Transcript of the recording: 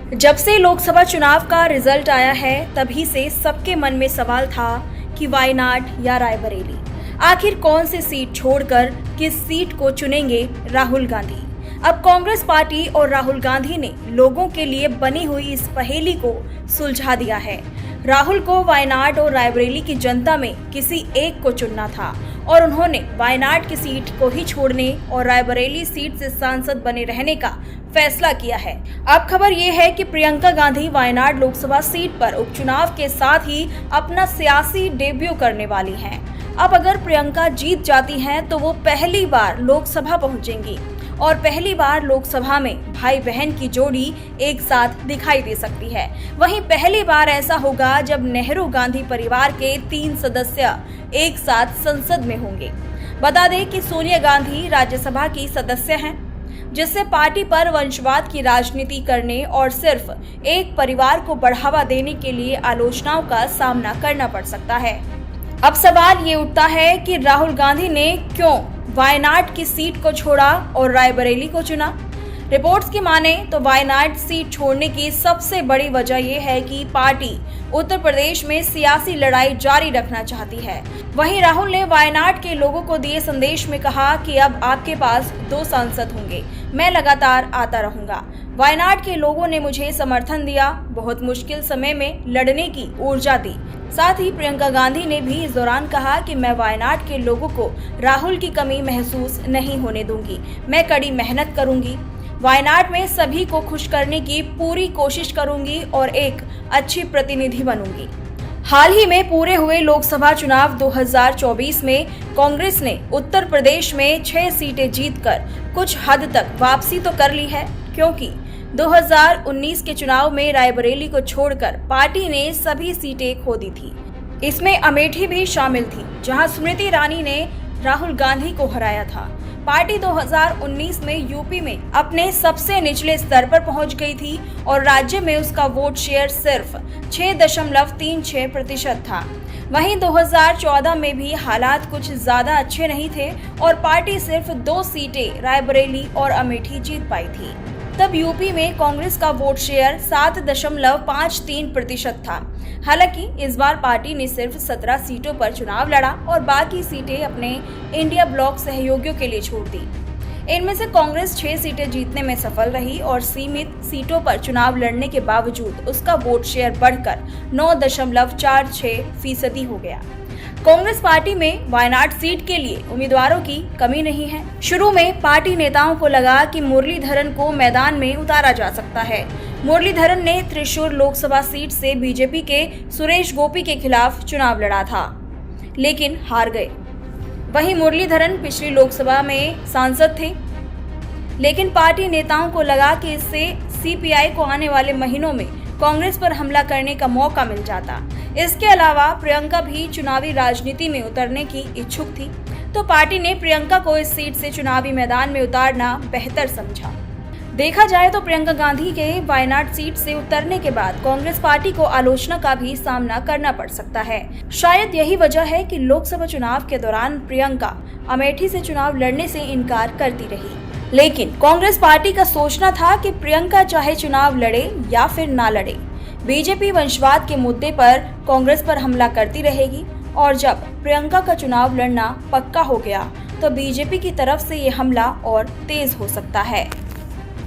जब से लोकसभा चुनाव का रिजल्ट आया है तभी से सबके मन में सवाल था कि वायनाड या रायबरेली, आखिर कौन सी सीट छोड़कर किस सीट को चुनेंगे राहुल गांधी। अब कांग्रेस पार्टी और राहुल गांधी ने लोगों के लिए बनी हुई इस पहेली को सुलझा दिया है। राहुल को वायनाड और रायबरेली की जनता में किसी एक को चुनना था और उन्होंने वायनाड की सीट को ही छोड़ने और रायबरेली सीट से सांसद बने रहने का फैसला किया है। अब खबर ये है कि प्रियंका गांधी वायनाड लोकसभा सीट पर उपचुनाव के साथ ही अपना सियासी डेब्यू करने वाली हैं। अब अगर प्रियंका जीत जाती हैं तो वो पहली बार लोकसभा पहुंचेंगी और पहली बार लोकसभा में भाई बहन की जोड़ी एक साथ दिखाई दे सकती है। वहीं पहली बार ऐसा होगा जब नेहरू गांधी परिवार के 3 सदस्य एक साथ संसद में होंगे। बता दें कि सोनिया गांधी राज्यसभा की सदस्य हैं, जिससे पार्टी पर वंशवाद की राजनीति करने और सिर्फ एक परिवार को बढ़ावा देने के लिए आलोचनाओं का सामना करना पड़ सकता है। अब सवाल ये उठता है कि राहुल गांधी ने क्यों वायनाड की सीट को छोड़ा और रायबरेली को चुना। रिपोर्ट्स की माने तो वायनाड सीट छोड़ने की सबसे बड़ी वजह यह है कि पार्टी उत्तर प्रदेश में सियासी लड़ाई जारी रखना चाहती है। वहीं राहुल ने वायनाड के लोगों को दिए संदेश में कहा कि अब आपके पास 2 सांसद होंगे, मैं लगातार आता रहूंगा। वायनाड के लोगों ने मुझे समर्थन दिया, बहुत मुश्किल समय में लड़ने की ऊर्जा दी। साथ ही प्रियंका गांधी ने भी इस दौरान कहा कि मैं वायनाड के लोगों को राहुल की कमी महसूस नहीं होने दूंगी, मैं कड़ी मेहनत करूंगी, वायनाड में सभी को खुश करने की पूरी कोशिश करूंगी और एक अच्छी प्रतिनिधि बनूंगी। हाल ही में पूरे हुए लोकसभा चुनाव 2024 में कांग्रेस ने उत्तर प्रदेश में 6 सीटें जीतकर कुछ हद तक वापसी तो कर ली है, क्योंकि 2019 के चुनाव में रायबरेली को छोड़कर पार्टी ने सभी सीटें खो दी थी। इसमें अमेठी भी शामिल थी, जहां स्मृति ईरानी ने राहुल गांधी को हराया था। पार्टी 2019 में यूपी में अपने सबसे निचले स्तर पर पहुंच गई थी और राज्य में उसका वोट शेयर सिर्फ 6.36% था। वहीं 2014 में भी हालात कुछ ज्यादा अच्छे नहीं थे और पार्टी सिर्फ 2 सीटें रायबरेली और अमेठी जीत पाई थी। तब यूपी में कांग्रेस का वोट शेयर 7.53% था। हालांकि इस बार पार्टी ने सिर्फ 17 सीटों पर चुनाव लड़ा और बाकी सीटें अपने इंडिया ब्लॉक सहयोगियों के लिए छोड़ दी। इनमें से कांग्रेस 6 सीटें जीतने में सफल रही और सीमित सीटों पर चुनाव लड़ने के बावजूद उसका वोट शेयर बढ़कर 9.46% हो गया। कांग्रेस पार्टी में वायनाड सीट के लिए उम्मीदवारों की कमी नहीं है। शुरू में पार्टी नेताओं को लगा कि मुरलीधरन को मैदान में उतारा जा सकता है। मुरलीधरन ने त्रिशूर लोकसभा सीट से बीजेपी के सुरेश गोपी के खिलाफ चुनाव लड़ा था, लेकिन हार गए। वहीं मुरलीधरन पिछली लोकसभा में सांसद थे, लेकिन पार्टी नेताओं को लगा कि इससे सीपीआई को आने वाले महीनों में कांग्रेस पर हमला करने का मौका मिल जाता। इसके अलावा प्रियंका भी चुनावी राजनीति में उतरने की इच्छुक थी, तो पार्टी ने प्रियंका को इस सीट से चुनावी मैदान में उतारना बेहतर समझा। देखा जाए तो प्रियंका गांधी के वायनाड सीट से उतरने के बाद कांग्रेस पार्टी को आलोचना का भी सामना करना पड़ सकता है। शायद यही वजह है कि लोकसभा चुनाव के दौरान प्रियंका अमेठी से चुनाव लड़ने से इनकार करती रही, लेकिन कांग्रेस पार्टी का सोचना था कि प्रियंका चाहे चुनाव लड़े या फिर ना लड़े, बीजेपी वंशवाद के मुद्दे पर कांग्रेस पर हमला करती रहेगी और जब प्रियंका का चुनाव लड़ना पक्का हो गया तो बीजेपी की तरफ से ये हमला और तेज हो सकता है।